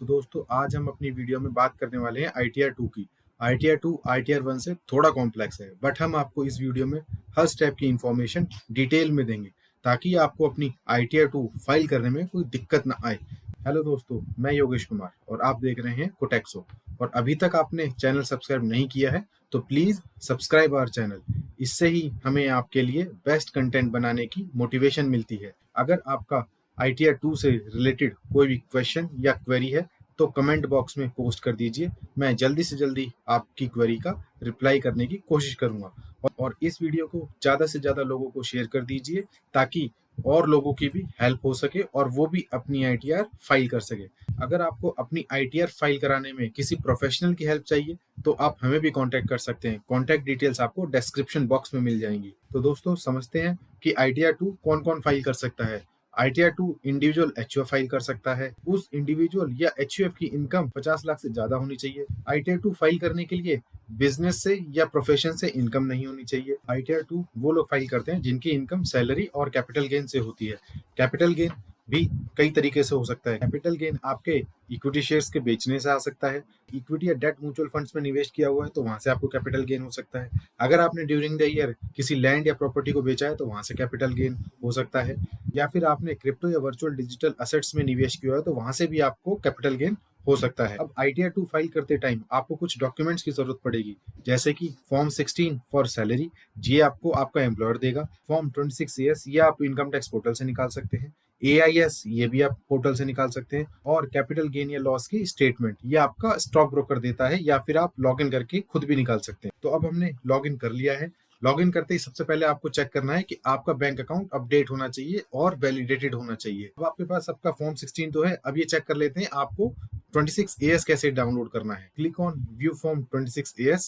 तो दोस्तों आज हम अपनी वीडियो में बात करने वाले हैं ITR 2 की। ITR 2 ITR 1 से थोड़ा कॉम्प्लेक्स है, बट हम आपको इस वीडियो में हर स्टेप की इंफॉर्मेशन डिटेल में देंगे ताकि आपको अपनी ITR 2 फाइल करने में कोई दिक्कत ना आए। हेलो दोस्तों, मैं योगेश कुमार और आप देख रहे हैं कोटेक्सो। और अभी तक आपने चैनल सब्सक्राइब नहीं किया है तो प्लीज़ सब्सक्राइब आवर चैनल। इससे ही हमें आपके लिए बेस्ट कंटेंट बनाने की मोटिवेशन मिलती है। अगर आपका ITR 2 से रिलेटेड कोई भी क्वेश्चन या क्वेरी है तो कमेंट बॉक्स में पोस्ट कर दीजिए। मैं जल्दी से जल्दी आपकी क्वेरी का रिप्लाई करने की कोशिश करूंगा। और इस वीडियो को ज़्यादा से ज़्यादा लोगों को शेयर कर दीजिए ताकि और लोगों की भी हेल्प हो सके और वो भी अपनी ITR फाइल कर सके। अगर आपको अपनी ITR फाइल कराने में किसी प्रोफेशनल की हेल्प चाहिए तो आप हमें भी कांटेक्ट कर सकते हैं। कांटेक्ट डिटेल्स आपको डिस्क्रिप्शन बॉक्स में मिल जाएंगी। तो दोस्तों समझते हैं कि ITR 2 कौन कौन फाइल कर सकता है। ITR 2 इंडिविजुअल HUF फाइल कर सकता है। उस इंडिविजुअल या HUF की इनकम 50 लाख से ज्यादा होनी चाहिए। ITR 2 फाइल करने के लिए बिजनेस से या प्रोफेशन से इनकम नहीं होनी चाहिए। ITR 2 वो लोग फाइल करते हैं जिनकी इनकम सैलरी और कैपिटल गेन से होती है। कैपिटल गेन भी कई तरीके से हो सकता है। कैपिटल गेन आपके इक्विटी शेयर्स के बेचने से आ सकता है। इक्विटी या डेट म्यूचुअल फंड्स में निवेश किया हुआ है तो वहां से आपको कैपिटल गेन हो सकता है। अगर आपने ड्यूरिंग द ईयर किसी लैंड या प्रॉपर्टी को बेचा है तो वहां से कैपिटल गेन हो सकता है। या फिर आपने क्रिप्टो या वर्चुअल डिजिटल असेट्स में निवेश किया है तो वहां से भी आपको कैपिटल गेन हो सकता है। अब ITR 2 फाइल करते टाइम आपको कुछ डॉक्यूमेंट्स की जरूरत पड़ेगी, जैसे कि फॉर्म 16 फॉर सैलरी, ये आपको आपका एम्प्लॉयर देगा। फॉर्म 26AS ये आप इनकम टैक्स पोर्टल से निकाल सकते हैं। AIS ये भी आप पोर्टल से निकाल सकते हैं। और कैपिटल गेन या लॉस की स्टेटमेंट ये आपका स्टॉक ब्रोकर देता है, या फिर आप लॉग इन करके खुद भी निकाल सकते हैं। तो अब हमने लॉग इन कर लिया है। लॉग इन करते ही सबसे पहले आपको चेक करना है कि आपका बैंक अकाउंट अपडेट होना चाहिए और वैलिडेटेड होना चाहिए। अब आपके पास आपका फॉर्म 16 तो है। अब ये चेक कर लेते हैं आपको 26AS कैसे डाउनलोड करना है। Click on view form 26AS,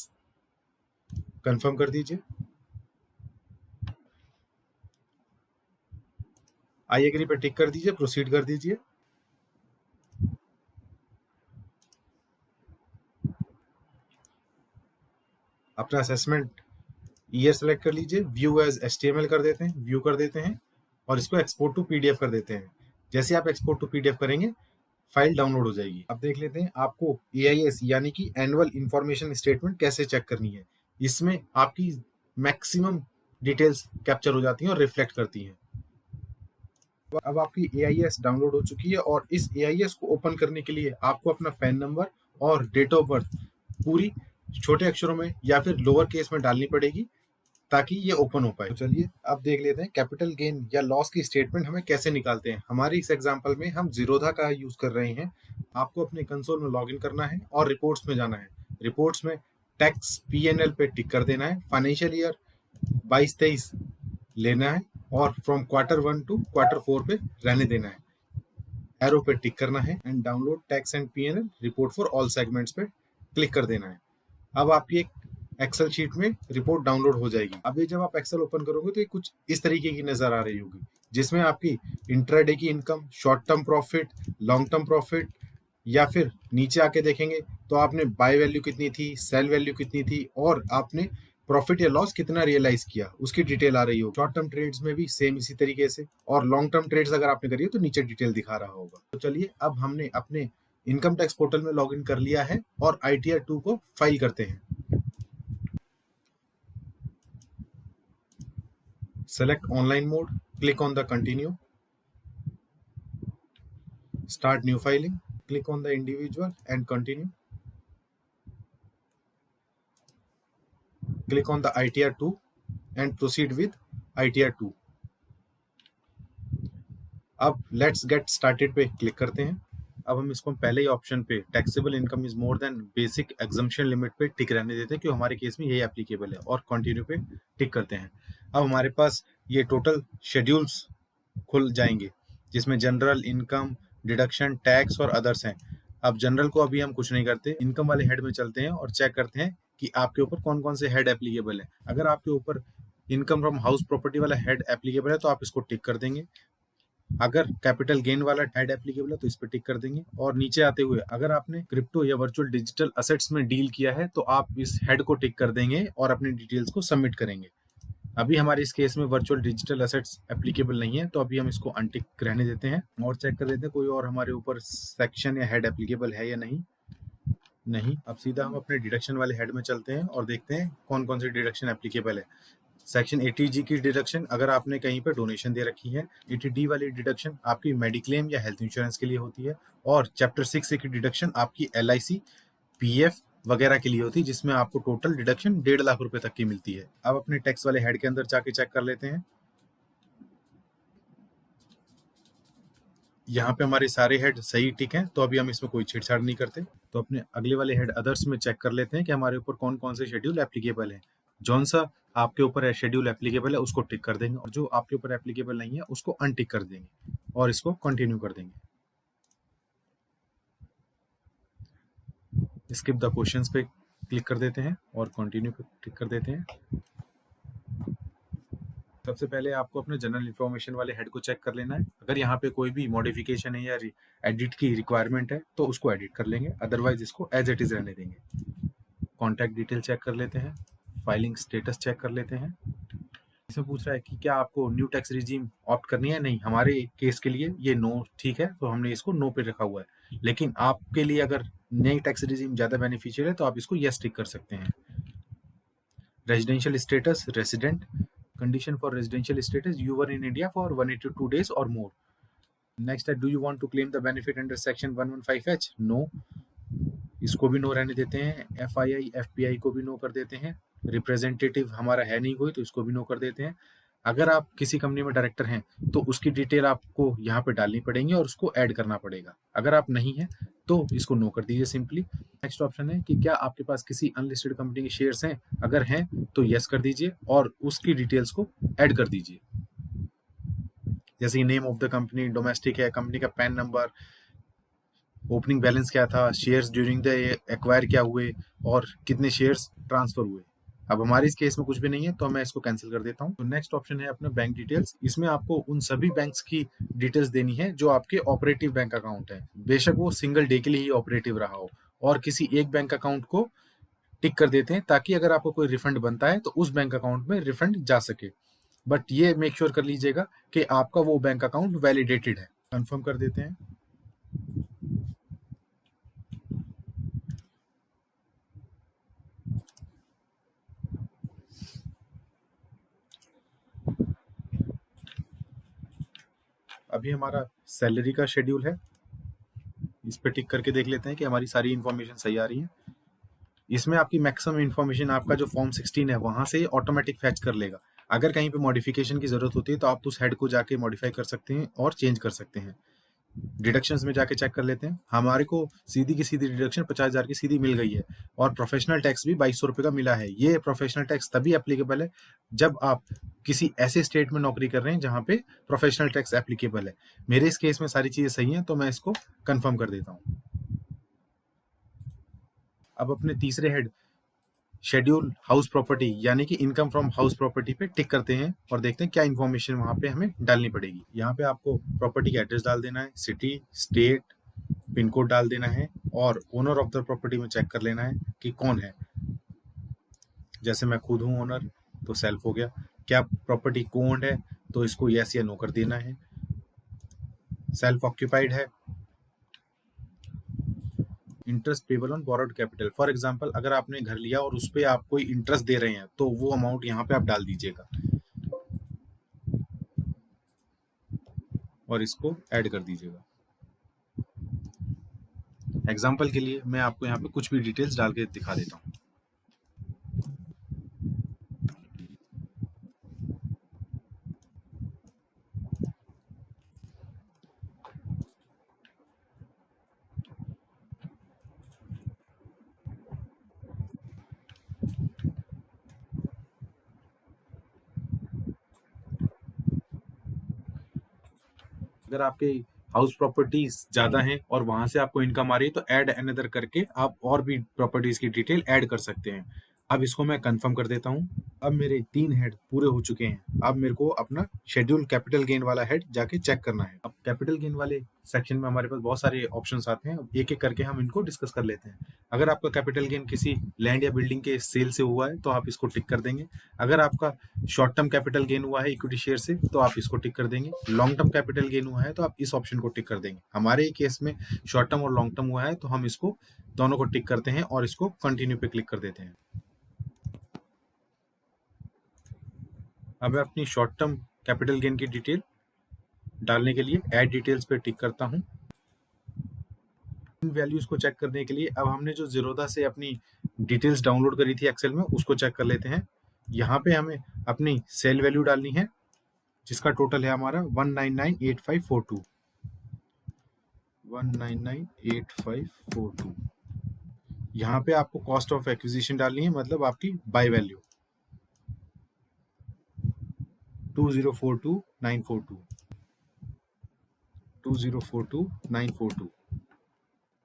confirm कर दीजिए। आई एग्री पे टिक कर दीजिए, प्रोसीड कर दीजिए। अपना असेसमेंट ईयर सेलेक्ट कर लीजिए, व्यू एज HTML कर देते हैं, व्यू कर देते हैं और इसको एक्सपोर्ट टू PDF कर देते हैं। जैसे आप एक्सपोर्ट टू PDF करेंगे फाइल डाउनलोड हो जाएगी। अब देख लेते हैं आपको AIS यानी कि एनुअल इंफॉर्मेशन स्टेटमेंट कैसे चेक करनी है। इसमें आपकी मैक्सिमम डिटेल्स कैप्चर हो जाती हैं और रिफ्लेक्ट करती हैं। अब आपकी AIS डाउनलोड हो चुकी है और इस AIS को ओपन करने के लिए आपको अपना पैन नंबर और डेट ऑफ बर्थ पूरी छोटे अक्षरों में या फिर लोअर केस में डालनी पड़ेगी ताकि ये ओपन हो पाए। तो चलिए अब देख लेते हैं कैपिटल गेन या लॉस की स्टेटमेंट हमें कैसे निकालते हैं। हमारे इस एग्जांपल में हम जीरोधा का यूज कर रहे हैं। आपको अपने कंसोल में लॉगिन करना है और रिपोर्ट्स में जाना है। रिपोर्ट्स में टैक्स PNL पे टिक कर देना है। फाइनेंशियल ईयर 22-23 लेना है और फ्रॉम Q1 to Q4 पे रहने देना है। एरो पे टिक करना है and download tax and PNL report for all segments पे क्लिक कर देना है। अब आपकी एक एक्सेल शीट में रिपोर्ट डाउनलोड हो जाएगी। अब ये जब आप एक्सेल ओपन करोगे तो ये कुछ इस तरीके की नजर आ रही होगी, जिसमें आपकी इंट्राडे की income, short term profit, long term profit, या फिर नीचे आके देखेंगे तो आपने बाय वैल्यू कितनी थी, सेल वैल्यू कितनी थी और आपने प्रॉफिट या लॉस कितना रियलाइज किया उसकी डिटेल आ रही हो। शॉर्ट टर्म ट्रेड्स में भी सेम इसी तरीके से, और लॉन्ग टर्म ट्रेड्स अगर आपने करी है तो नीचे डिटेल दिखा रहा होगा। तो चलिए अब हमने अपने इनकम टैक्स पोर्टल में लॉगिन कर लिया है और ITR 2 को फाइल करते हैं। Select online mode, click on the continue, start new filing, click on the individual and continue, click on the ITR 2 and proceed with ITR 2. अब लेट्स गेट स्टार्टेड पे क्लिक करते हैं। अब हम इसको पहले ही ऑप्शन पे taxable income is more than basic exemption limit पे टिक रहने देते हैं, क्योंकि हमारे केस में यही एप्लीकेबल है, और कंटिन्यू पे टिक करते हैं। अब हमारे पास ये टोटल शेड्यूल्स खुल जाएंगे जिसमें जनरल, इनकम, डिडक्शन, टैक्स और अदर्स हैं। अब जनरल को अभी हम कुछ नहीं करते, इनकम वाले हेड में चलते हैं और चेक करते हैं कि आपके ऊपर कौन कौन से हेड एप्लीकेबल है। अगर आपके ऊपर इनकम फ्रॉम हाउस प्रॉपर्टी वाला हेड एप्लीकेबल है तो आप इसको टिक कर देंगे। अगर कैपिटल गेन वाला हेड एप्लीकेबल है तो इस पर टिक कर देंगे। और नीचे आते हुए अगर आपने क्रिप्टो या वर्चुअल डिजिटल असेट्स में डील किया है तो आप इस हेड को टिक कर देंगे और अपनी डिटेल्स को सबमिट करेंगे। अभी हमारे इस केस में वर्चुअल डिजिटल एसेट्स एप्लीकेबल नहीं है, तो अभी हम इसको अनटिक रहने देते हैं और चेक कर लेते हैं कोई और हमारे ऊपर सेक्शन या हेड एप्लीकेबल है या नहीं। अब सीधा हम अपने डिडक्शन वाले हेड में चलते हैं और देखते हैं कौन कौन सी डिडक्शन एप्लीकेबल है। सेक्शन 80G की डिडक्शन अगर आपने कहीं पे डोनेशन दे रखी है, 80D वाली डिडक्शन आपकी मेडिक्लेम या हेल्थ इंश्योरेंस के लिए होती है, और चैप्टर 6 की डिडक्शन आपकी LIC, PF वगैरह के लिए होती है, जिसमें आपको टोटल डिडक्शन 1.5 लाख रुपए तक की मिलती है। अब अपने टैक्स वाले हेड के अंदर जाके चेक कर लेते हैं। यहाँ पे हमारे सारे हेड सही टिक हैं, तो अभी हम इसमें कोई छेड़छाड़ नहीं करते। तो अपने अगले वाले हेड अदर्स में चेक कर लेते हैं कि हमारे ऊपर कौन कौन से शेड्यूल एप्लीकेबल है। जौन सा आपके ऊपर शेड्यूल एप्लीकेबल है उसको टिक कर देंगे, और जो आपके ऊपर एप्लीकेबल नहीं है उसको अनटिक कर देंगे और इसको कंटिन्यू कर देंगे। स्किप द क्वेश्चंस पे क्लिक कर देते हैं और कंटिन्यू पे क्लिक कर देते हैं। सबसे पहले आपको अपने जनरल इन्फॉर्मेशन वाले हेड को चेक कर लेना है। अगर यहाँ पे कोई भी मॉडिफिकेशन है या एडिट की रिक्वायरमेंट है तो उसको एडिट कर लेंगे, अदरवाइज इसको एज इट इज रहने देंगे। कॉन्टैक्ट डिटेल चेक कर लेते हैं, फाइलिंग स्टेटस चेक कर लेते हैं। इसमें पूछ रहा है कि क्या आपको न्यू टैक्स रिजीम ऑप्ट करनी है। नहीं, हमारे केस के लिए ये नो ठीक है, तो हमने इसको नो पे रखा हुआ है। लेकिन आपके लिए अगर नई टैक्स रिजीम ज्यादा बेनिफिशियल है तो आप इसको यस टिक कर सकते हैं। Residential status resident, condition for residential status, you were in India for 182 days or more. Next है, do you want to claim the benefit under section 115H? No, इसको भी नो रहने देते हैं। FII FPI को भी नो कर देते हैं। रिप्रेजेंटेटिव हमारा है नहीं कोई, तो इसको भी नो कर देते हैं। अगर आप किसी कंपनी में डायरेक्टर हैं तो उसकी डिटेल आपको यहाँ पे डालनी पड़ेगी और उसको ऐड करना पड़ेगा। अगर आप नहीं है तो इसको नो कर दीजिए सिंपली। नेक्स्ट ऑप्शन है कि क्या आपके पास किसी अनलिस्टेड कंपनी के शेयर्स हैं। अगर हैं तो यस कर दीजिए और उसकी डिटेल्स को ऐड कर दीजिए, जैसे name of the company, domestic है, कंपनी का पैन नंबर, ओपनिंग बैलेंस क्या था, शेयर्स ड्यूरिंग द एक्वायर क्या हुए और कितने शेयर्स ट्रांसफर हुए। अब हमारे इस केस में कुछ भी नहीं है तो मैं इसको कैंसिल कर देता हूँ। तो नेक्स्ट ऑप्शन है अपना बैंक डिटेल्स। इसमें आपको उन सभी बैंक्स की डिटेल्स देनी है जो आपके ऑपरेटिव बैंक अकाउंट है, बेशक वो सिंगल डे के लिए ही ऑपरेटिव रहा हो, और किसी एक बैंक अकाउंट को टिक कर देते हैं ताकि अगर आपको कोई रिफंड बनता है तो उस बैंक अकाउंट में रिफंड जा सके। बट ये मेक श्योर कर लीजिएगा कि आपका वो बैंक अकाउंट वैलिडेटेड है। कंफर्म कर देते हैं। अभी हमारा सैलरी का शेड्यूल है, इस पे टिक करके देख लेते हैं कि हमारी सारी इन्फॉर्मेशन सही आ रही है। इसमें आपकी मैक्सिमम इन्फॉर्मेशन आपका जो फॉर्म 16 है वहां से ऑटोमेटिक फैच कर लेगा। अगर कहीं पे मॉडिफिकेशन की जरूरत होती है तो आप उस हेड को जाके मॉडिफाई कर सकते हैं और चेंज कर सकते हैं। डिडक्शंस में जाके चेक कर लेते हैं। हमारे को सीधी की सीधी डिडक्शन 50,000 की सीधी मिल गई है, और प्रोफेशनल टैक्स भी 2200 रुपये का मिला है। ये प्रोफेशनल टैक्स तभी एप्लीकेबल है जब आप किसी ऐसे स्टेट में नौकरी कर रहे हैं जहां पे प्रोफेशनल टैक्स एप्लीकेबल है। मेरे इस केस में सारी चीजें सही हैं, तो मैं इसको कंफर्म कर देता हूँ। अब अपने तीसरे हेड शेड्यूल हाउस प्रॉपर्टी यानी कि इनकम फ्रॉम हाउस प्रॉपर्टी पे टिक करते हैं और देखते हैं क्या इन्फॉर्मेशन वहां पे हमें डालनी पड़ेगी। यहाँ पे आपको प्रॉपर्टी का एड्रेस डाल देना है, सिटी, स्टेट, पिन कोड डाल देना है, और ओनर ऑफ द प्रॉपर्टी में चेक कर लेना है कि कौन है। जैसे मैं खुद हूँ ओनर तो सेल्फ हो गया। क्या प्रॉपर्टी कोन्ड है तो इसको यस या नो कर देना है। सेल्फ ऑक्यूपाइड है। Interest payable on borrowed capital, for example अगर आपने घर लिया और उस पर आप कोई इंटरेस्ट दे रहे हैं तो वो अमाउंट यहाँ पे आप डाल दीजिएगा और इसको ऐड कर दीजिएगा। एग्जांपल के लिए मैं आपको यहाँ पे कुछ भी डिटेल्स डाल के दिखा देता हूँ। अगर आपके हाउस प्रॉपर्टीज ज्यादा हैं और वहां से आपको इनकम आ रही है तो ऐड अनदर करके आप और भी प्रॉपर्टीज की डिटेल ऐड कर सकते हैं। अब इसको मैं कंफर्म कर देता हूँ। अब मेरे 3 हेड पूरे हो चुके हैं। अब मेरे को अपना शेड्यूल कैपिटल गेन वाला हेड जाके चेक करना है। अब कैपिटल गेन वाले सेक्शन में हमारे पास बहुत सारे ऑप्शंस आते हैं। अब एक-एक करके हम इनको डिस्कस कर लेते हैं। अगर आपका कैपिटल गेन किसी लैंड या बिल्डिंग के सेल से हुआ है, तो आप इसको टिक कर देंगे। अगर आपका शॉर्ट टर्म कैपिटल गेन हुआ है इक्विटी शेयर से, तो आप इसको टिक कर देंगे। लॉन्ग टर्म कैपिटल गेन हुआ है, तो आप इस ऑप्शन को टिक कर देंगे। हमारे केस में शॉर्ट टर्म और लॉन्ग टर्म हुआ है, तो हम इसको दोनों को टिक करते हैं और इसको कंटिन्यू पे क्लिक कर देते हैं। अब मैं अपनी शॉर्ट टर्म कैपिटल गेन की डिटेल डालने के लिए ऐड डिटेल्स पे टिक करता हूँ। इन वैल्यूज को चेक करने के लिए अब हमने जो ज़ीरोधा से अपनी डिटेल्स डाउनलोड करी थी एक्सेल में, उसको चेक कर लेते हैं। यहाँ पे हमें अपनी सेल वैल्यू डालनी है, जिसका टोटल है हमारा 1998542 1998542। यहाँ पे आपको कॉस्ट ऑफ एक्विजिशन डालनी है, मतलब आपकी by value 2042942 2042942।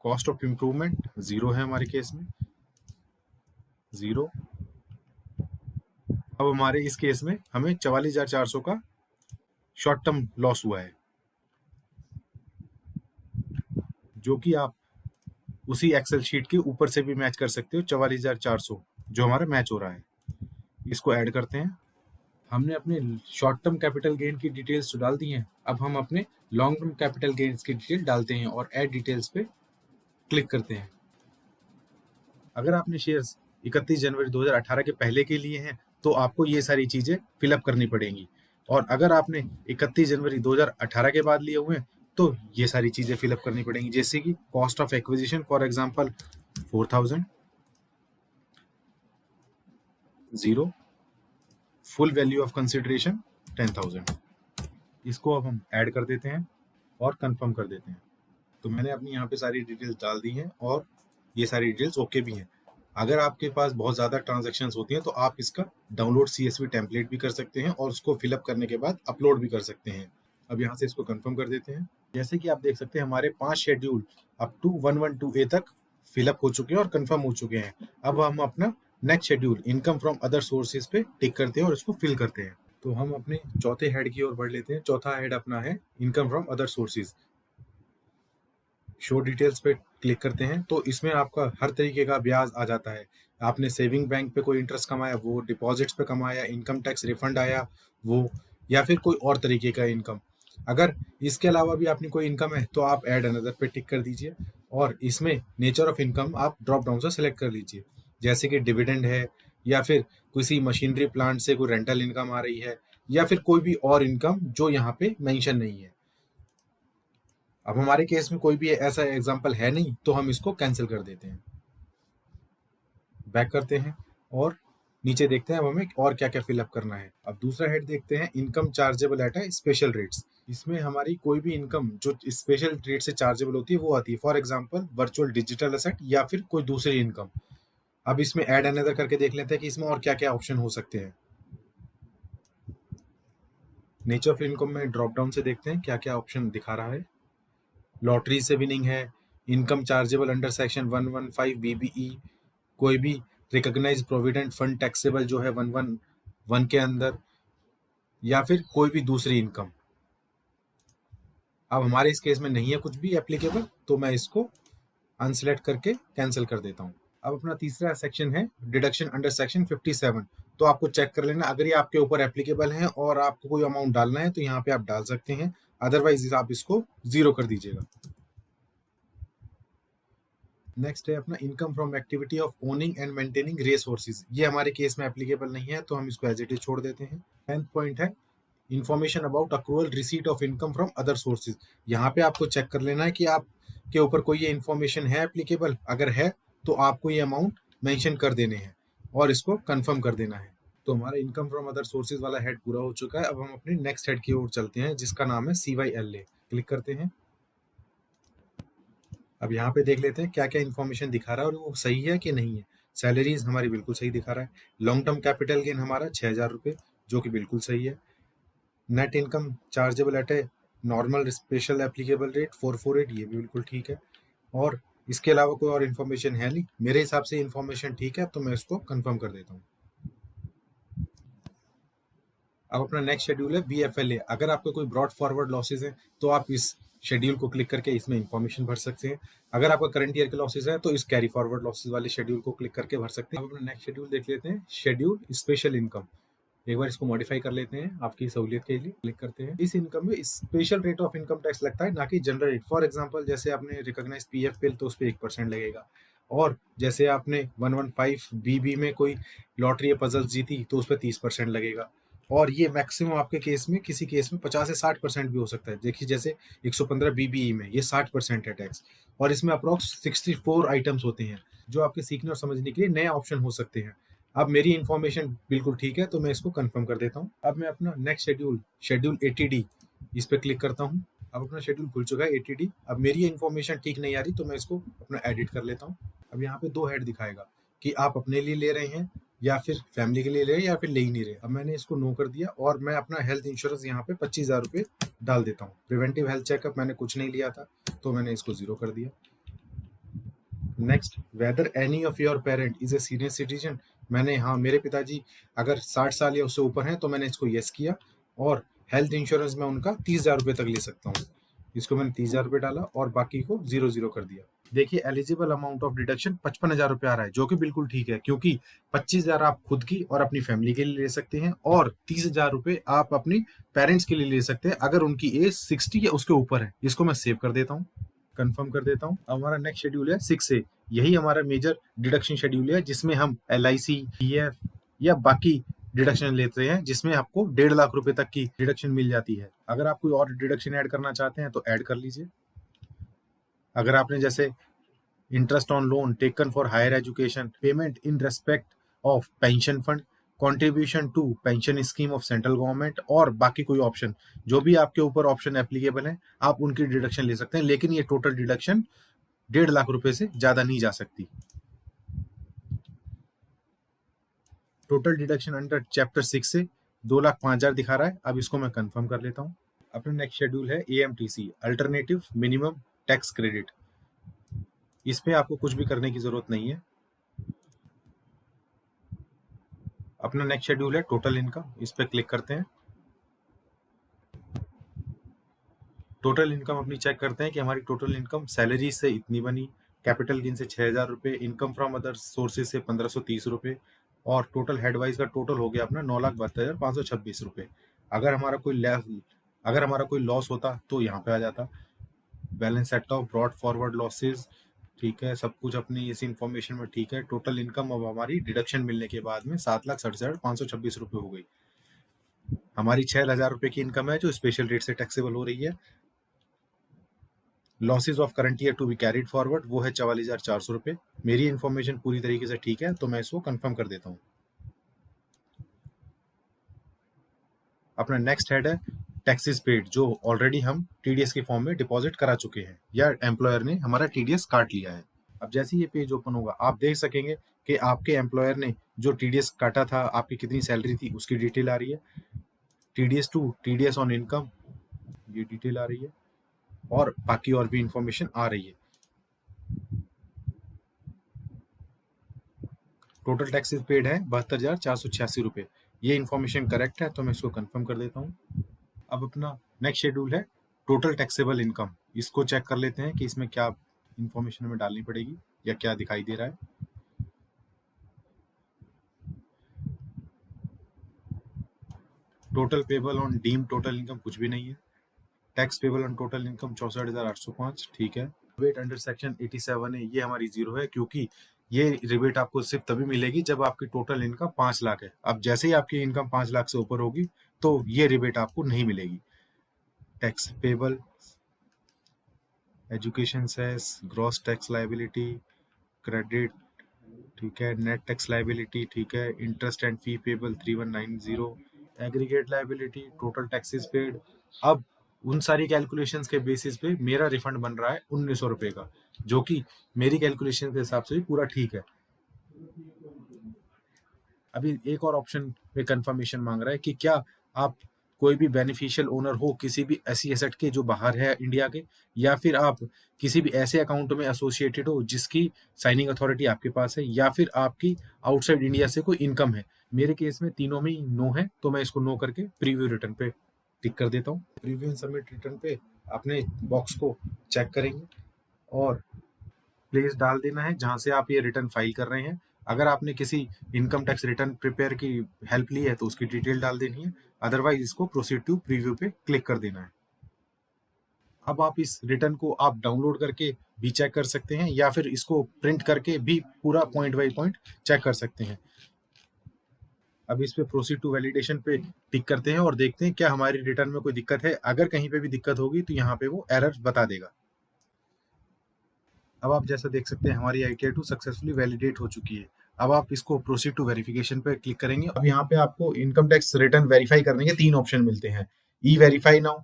Cost of improvement 0 है हमारे केस में, 0। अब हमारे इस केस में हमें 44,400 का शॉर्ट टर्म लॉस हुआ है, जो कि आप उसी एक्सेल शीट के ऊपर से भी मैच कर सकते हो। 44,400 जो हमारा मैच हो रहा है, इसको ऐड करते हैं। हमने अपने शॉर्ट टर्म कैपिटल गेन की डिटेल्स तो डाल दी हैं। अब हम अपने लॉन्ग टर्म कैपिटल गेन्स की डिटेल डालते हैं और ऐड डिटेल्स पे क्लिक करते हैं। अगर आपने शेयर्स 31 जनवरी 2018 के पहले के लिए हैं, तो आपको ये सारी चीज़ें फिलअप करनी पड़ेंगी। और अगर आपने 31 जनवरी 2018 के बाद लिए हुए हैं, तो ये सारी चीज़ें फिलअप करनी पड़ेंगी, जैसे कि cost of acquisition for example 4000, 0, full value of consideration 10,000। इसको अब हम ऐड कर देते हैं और कंफर्म कर देते हैं। तो मैंने अपनी यहाँ पे सारी डिटेल्स डाल दी हैं और ये सारी डिटेल्स ओके भी हैं। अगर आपके पास बहुत ज़्यादा ट्रांजैक्शंस होती हैं, तो आप इसका डाउनलोड CSV टेम्पलेट भी कर सकते हैं और उसको फिलअप करने के बाद अपलोड भी कर सकते हैं। अब यहाँ से इसको कंफर्म कर देते हैं। जैसे कि आप देख सकते हैं, हमारे 5 शेड्यूल अप टू 112A तक फिलअप हो चुके हैं और कंफर्म हो चुके हैं। अब हम अपना next schedule income from other sources पे टिक करते हैं और इसको फिल करते हैं। तो हम अपने चौथे हेड की ओर बढ़ लेते हैं। चौथा हेड अपना है income from other sources. Show details पे क्लिक करते हैं, तो इसमें आपका हर तरीके का ब्याज आ जाता है। आपने सेविंग बैंक पे कोई इंटरेस्ट कमाया वो, डिपॉजिट्स पे कमाया, इनकम टैक्स रिफंड आया वो, या फिर कोई और तरीके का इनकम। अगर इसके अलावा भी आपकी कोई इनकम है, तो आप ऐड अनदर पे टिक कर दीजिए और इसमें नेचर ऑफ इनकम आप ड्रॉप डाउन से सिलेक्ट कर लीजिए, जैसे कि डिविडेंड है, या फिर किसी मशीनरी प्लांट से कोई रेंटल इनकम आ रही है, या फिर कोई भी और इनकम जो यहाँ पे मेंशन नहीं है। अब हमारे केस में कोई भी ऐसा एग्जांपल है नहीं, तो हम इसको कैंसिल कर देते हैं। बैक करते हैं और नीचे देखते हैं अब हमें और क्या क्या फिलअप करना है। अब दूसरा हेड देखते हैं, income chargeable at special rates. इसमें हमारी कोई भी इनकम जो स्पेशल रेट से चार्जेबल होती है वो आती है, for example virtual digital asset या फिर कोई दूसरी इनकम। अब इसमें ऐड अनदर करके देख लेते हैं कि इसमें और क्या क्या ऑप्शन हो सकते हैं। नेचर ऑफ इनकम में ड्रॉप डाउन से देखते हैं क्या क्या ऑप्शन दिखा रहा है। लॉटरी से विनिंग है, income chargeable under section 115 BBE, कोई भी रिकॉग्नाइज प्रोविडेंट फंड टैक्सेबल जो है 111 के अंदर, या फिर कोई भी दूसरी इनकम। अब हमारे इस केस में नहीं है कुछ भी एप्लीकेबल, तो मैं इसको अनसेलेक्ट करके कैंसिल कर देता हूँ। अब अपना तीसरा सेक्शन है डिडक्शन अंडर सेक्शन 57। तो आपको चेक कर लेना, अगर ये आपके ऊपर एप्लीकेबल है और आपको कोई अमाउंट डालना है, तो यहाँ पे आप डाल सकते हैं, अदरवाइज आप इसको 0 कर दीजिएगा। नेक्स्ट है अपना income from activity of owning and maintaining race horses. ये हमारे केस में एप्लीकेबल नहीं है, तो हम इसको एज इट इज छोड़ देते हैं। 10th पॉइंट है information about accrual receipt of income from other sources. यहाँ पे आपको चेक कर लेना है कि आपके ऊपर कोई ये इन्फॉर्मेशन है एप्लीकेबल। अगर है तो आपको ये अमाउंट मेंशन कर देने हैं और इसको कंफर्म कर देना है। तो हमारा इनकम फ्रॉम अदर सोर्सेज वाला हेड पूरा हो चुका है। अब हम अपने नेक्स्ट हेड की ओर चलते हैं, जिसका नाम है CYLA। क्लिक करते हैं। अब यहाँ पे देख लेते हैं क्या क्या इन्फॉर्मेशन दिखा रहा है और वो सही है कि नहीं है। सैलरीज हमारी बिल्कुल सही दिखा रहा है। लॉन्ग टर्म कैपिटल गेन हमारा 6,000 रुपये, जो कि बिल्कुल सही है। Net income chargeable at a normal special applicable rate 448, ये भी बिल्कुल ठीक है। और इसके अलावा कोई और इन्फॉर्मेशन है नहीं, मेरे हिसाब से इन्फॉर्मेशन ठीक है, तो मैं इसको कंफर्म कर देता हूँ। अब अपना नेक्स्ट शेड्यूल है BFLA। अगर आपके कोई ब्रॉड फॉरवर्ड लॉसेज हैं तो आप इस शेड्यूल को क्लिक करके इसमें इन्फॉर्मेशन भर सकते हैं। अगर आपका करंट ईयर के लॉसेज हैं तो इस कैरी फॉरवर्ड लॉसेज वाले शेड्यूल को क्लिक करके भर सकते हैं। अब अपना नेक्स्ट शेड्यूल देख लेते हैं, शेड्यूल स्पेशल इनकम। एक बार इसको मॉडिफाई कर लेते हैं आपकी सहूलियत के लिए, क्लिक करते हैं। इस इनकम में special rate of income tax लगता है, ना कि जनरल रेट। फॉर एग्जांपल जैसे आपने रिकॉग्नाइज PF बिल तो उस पर 1% लगेगा, और जैसे आपने 115BB में कोई लॉटरी या पजल जीती तो उस पर 30% लगेगा। और ये मैक्सिमम आपके केस में, किसी केस में 50 से 60% भी हो सकता है। देखिए जैसे 115BBE में ये 60% है टैक्स, और इसमें अप्रॉक्स 64 आइटम्स होते हैं जो आपके सीखने और समझने के लिए नए ऑप्शन हो सकते हैं। अब मेरी इन्फॉर्मेशन बिल्कुल ठीक है, तो मैं इसको कंफर्म कर देता हूँ। अब मैं अपना नेक्स्ट शेड्यूल 80D इस पर क्लिक करता हूँ। अब अपना शेड्यूल खुल चुका है 80D। अब मेरी इन्फॉर्मेशन ठीक नहीं आ रही तो मैं इसको अपना एडिट कर लेता हूँ। अब यहाँ पे 2 हेड दिखाएगा कि आप अपने लिए ले रहे हैं या फिर फैमिली के लिए ले रहे हैं या फिर ले ही नहीं रहे। अब मैंने इसको नो कर दिया और मैं अपना हेल्थ इंश्योरेंस यहाँ पे 25,000 रुपये डाल देता हूँ। प्रिवेंटिव हेल्थ चेकअप मैंने कुछ नहीं लिया था तो मैंने इसको 0 कर दिया। Next, whether any of your parent is a senior citizen. मैंने, हाँ, मेरे पिताजी अगर 60 साल या उससे ऊपर हैं तो मैंने इसको यस किया, और हेल्थ इंश्योरेंस में उनका 30,000 रुपये तक ले सकता हूँ। इसको मैंने 30,000 रुपये डाला और बाकी को 0 कर दिया। देखिए एलिजिबल अमाउंट ऑफ डिडक्शन 55,000 रुपये आ रहा है, जो कि बिल्कुल ठीक है, क्योंकि 25,000 आप खुद की और अपनी फैमिली के लिए ले सकते हैं, और 30,000 रुपये आप अपनी पेरेंट्स के लिए ले सकते हैं अगर उनकी एज 60 या उसके ऊपर है। इसको मैं सेव कर देता हूँ, कंफर्म कर देता हूँ। हमारा नेक्स्ट शेड्यूल है 6A। यही हमारा मेजर डिडक्शन शेड्यूल है, जिसमें हम LIC, PF या बाकी डिडक्शन लेते हैं, जिसमें आपको 1.5 लाख रुपए तक की डिडक्शन मिल जाती है। अगर आप कोई और डिडक्शन ऐड करना चाहते हैं तो ऐड कर लीजिए। अगर आपने जैसे interest on loan taken for higher education, payment in respect of pension fund, contribution to pension scheme of central government, और बाकी कोई ऑप्शन, जो भी आपके ऊपर ऑप्शन एप्लीकेबल है आप उनकी डिडक्शन ले सकते हैं, लेकिन ये टोटल डिडक्शन 1.5 लाख रुपए से ज्यादा नहीं जा सकती। टोटल डिडक्शन अंडर चैप्टर 6 से 2,05,000 दिखा रहा है। अब इसको मैं कंफर्म कर लेता हूँ। अपना नेक्स्ट शेड्यूल है AMTC, alternative minimum tax credit. इस पे आपको कुछ भी करने की जरूरत नहीं है। अपना नेक्स्ट शेड्यूल है टोटल इनकम, इस पे क्लिक करते हैं। टोटल इनकम अपनी चेक करते हैं कि हमारी टोटल इनकम सैलरी से इतनी बनी, कैपिटल गेन से 6,000 रुपये, इनकम फ्रॉम अदर सोर्सेज से 1,530 रुपये, और टोटल हेडवाइज का टोटल हो गया अपना 9,72,526 रुपये। अगर हमारा कोई लॉस होता तो यहाँ पे आ जाता। Balance set of brought forward losses, ठीक है, सब कुछ अपनी इस इंफॉर्मेशन में ठीक है। टोटल इनकम अब हमारी डिडक्शन मिलने के बाद में 7,67,526 रुपये हो गई। हमारी 6,000 रुपये की इनकम है जो स्पेशल रेट से टैक्सेबल हो रही है। Losses of current year to be carried forward वो है 44,400 रुपये। मेरी इन्फॉर्मेशन पूरी तरीके से ठीक है तो मैं इसको कंफर्म कर देता हूँ। अपना नेक्स्ट हेड है टैक्सेस पेड, जो ऑलरेडी हम TDS के फॉर्म में डिपॉजिट करा चुके हैं या एम्प्लॉयर ने हमारा TDS काट लिया है। अब जैसे ये पेज ओपन होगा आप देख सकेंगे कि आपके एम्प्लॉयर ने जो TDS काटा था, आपकी कितनी सैलरी थी उसकी डिटेल आ रही है। TDS to TDS on income ये डिटेल आ रही है, और बाकी और भी इंफॉर्मेशन आ रही है। टोटल टैक्सेस पेड है 72,486 रुपये। ये इन्फॉर्मेशन करेक्ट है तो मैं इसको कंफर्म कर देता हूँ। अब अपना नेक्स्ट शेड्यूल है टोटल टैक्सेबल इनकम। इसको चेक कर लेते हैं कि इसमें क्या इन्फॉर्मेशन हमें डालनी पड़ेगी या क्या दिखाई दे रहा है। Total payable on deem total income कुछ भी नहीं है। Tax payable on total income 64,805, ठीक है। रिबेट अंडर सेक्शन 87 है, ये हमारी 0 है, क्योंकि ये रिबेट आपको सिर्फ तभी मिलेगी जब आपकी टोटल इनकम 5 लाख है। अब जैसे ही आपकी इनकम 5 लाख से ऊपर होगी तो ये रिबेट आपको नहीं मिलेगी। Tax payable, education cess, gross tax liability, credit, ठीक है, नेट टैक्स लायबिलिटी, ठीक है, interest and fee payable 3190, aggregate liability, total taxes paid. अब उन सारी कैलकुलेशंस के बेसिस पे मेरा रिफंड बन रहा है 1,900 रुपये का, जो कि मेरी कैलकुलेशन के हिसाब से भी पूरा ठीक है। अभी एक और ऑप्शन पे कंफर्मेशन मांग रहा है कि क्या आप कोई भी बेनिफिशियल ओनर हो किसी भी ऐसी एसेट के जो बाहर है इंडिया के, या फिर आप किसी भी ऐसे अकाउंट में एसोसिएटेड हो जिसकी साइनिंग अथॉरिटी आपके पास है, या फिर आपकी आउटसाइड इंडिया से कोई इनकम है। मेरे केस में तीनों में ही नो है, तो मैं इसको नो करके प्रीव्यू रिटर्न पे टिक कर देता हूँ। प्रीव्यू एंड सबमिट रिटर्न पे अपने बॉक्स को चेक करेंगे और प्लेस डाल देना है जहां से आप ये रिटर्न फाइल कर रहे हैं। अगर आपने किसी इनकम टैक्स रिटर्न प्रिपेयर की हेल्प ली है तो उसकी डिटेल डाल देनी है, अदरवाइज इसको प्रोसीड टू प्रीव्यू पे क्लिक कर देना है। अब आप इस रिटर्न को आप डाउनलोड करके भी चेक कर सकते हैं, या फिर इसको प्रिंट करके भी पूरा पॉइंट बाई पॉइंट चेक कर सकते हैं। अब इस पे प्रोसीड टू वैलिडेशन पे टिक करते हैं और देखते हैं क्या हमारी रिटर्न में कोई दिक्कत है। अगर कहीं पे भी दिक्कत होगी तो यहाँ पे वो एरर बता देगा। अब आप जैसा देख सकते हैं हमारी ITR 2 सक्सेसफुली वैलिडेट हो चुकी है। अब आप इसको प्रोसीड टू वेरिफिकेशन पे क्लिक करेंगे। अब यहाँ पे आपको इनकम टैक्स रिटर्न वेरीफाई करने के 3 ऑप्शन मिलते हैं। ई वेरीफाई नाउ,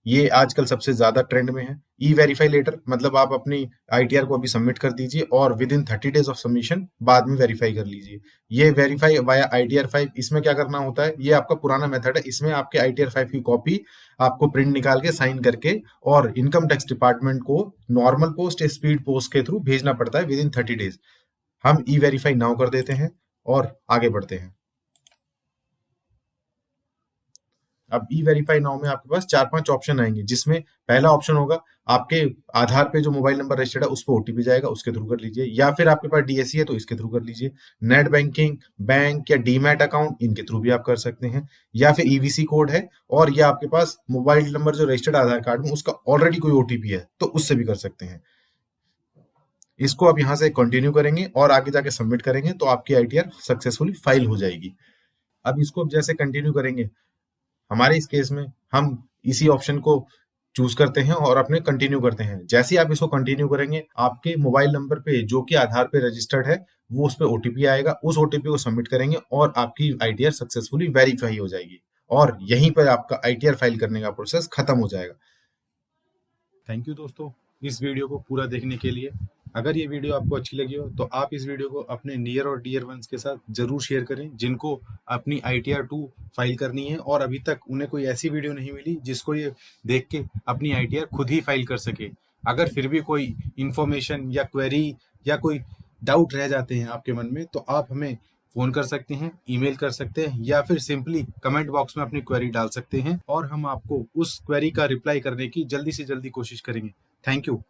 ये आजकल सबसे ज्यादा ट्रेंड में है। ई वेरीफाई लेटर, मतलब आप अपनी ITR को अभी सबमिट कर दीजिए और with in 30 days of submission बाद में वेरीफाई कर लीजिए। ये वेरीफाई वाया ITR 5, इसमें क्या करना होता है, ये आपका पुराना मेथड है। इसमें आपके ITR 5 की कॉपी आपको प्रिंट निकाल के साइन करके और इनकम टैक्स डिपार्टमेंट को नॉर्मल पोस्ट या स्पीड पोस्ट के थ्रू भेजना पड़ता है विद इन 30 डेज। हम ई वेरीफाई नाउ कर देते हैं और आगे बढ़ते हैं। अब ई वेरीफाई नाउ में आपके पास 4-5 ऑप्शन आएंगे, जिसमें पहला ऑप्शन होगा आपके आधार पे जो मोबाइल नंबर रजिस्टर्ड है उस पर ओटीपी जाएगा, उसके थ्रू कर लीजिए। या फिर आपके पास DSC है तो इसके थ्रू कर लीजिए। नेट बैंकिंग, बैंक या डीमैट अकाउंट, इनके थ्रू भी आप कर सकते हैं। या फिर EVC कोड है और या आपके पास मोबाइल नंबर जो रजिस्टर्ड आधार कार्ड में उसका ऑलरेडी कोई ओटीपी है तो उससे भी कर सकते हैं। इसको आप यहाँ से कंटिन्यू करेंगे और आगे जाके सबमिट करेंगे तो आपकी ITR सक्सेसफुली फाइल हो जाएगी। अब इसको जैसे कंटिन्यू करेंगे, हमारे इस केस में हम इसी ऑप्शन को चूज करते हैं और अपने कंटिन्यू करते हैं। जैसे ही आप इसको कंटिन्यू करेंगे, आपके मोबाइल नंबर पे जो कि आधार पे रजिस्टर्ड है वो उस पे ओटीपी आएगा। उस ओटीपी को सबमिट करेंगे और आपकी ITR सक्सेसफुली वेरीफाई हो जाएगी और यहीं पर आपका ITR फाइल करने का प्रोसेस खत्म हो जाएगा। थैंक यू दोस्तों इस वीडियो को पूरा देखने के लिए। अगर ये वीडियो आपको अच्छी लगी हो तो आप इस वीडियो को अपने नियर और डियर वंस के साथ जरूर शेयर करें, जिनको अपनी ITR 2 फाइल करनी है और अभी तक उन्हें कोई ऐसी वीडियो नहीं मिली जिसको ये देख के अपनी ITR खुद ही फाइल कर सके। अगर फिर भी कोई इंफॉर्मेशन या क्वेरी या कोई डाउट रह जाते हैं आपके मन में, तो आप हमें फोन कर सकते हैं, ईमेल कर सकते हैं, या फिर सिंपली कमेंट बॉक्स में अपनी क्वेरी डाल सकते हैं और हम आपको उस क्वेरी का रिप्लाई करने की जल्दी से जल्दी कोशिश करेंगे। Thank you.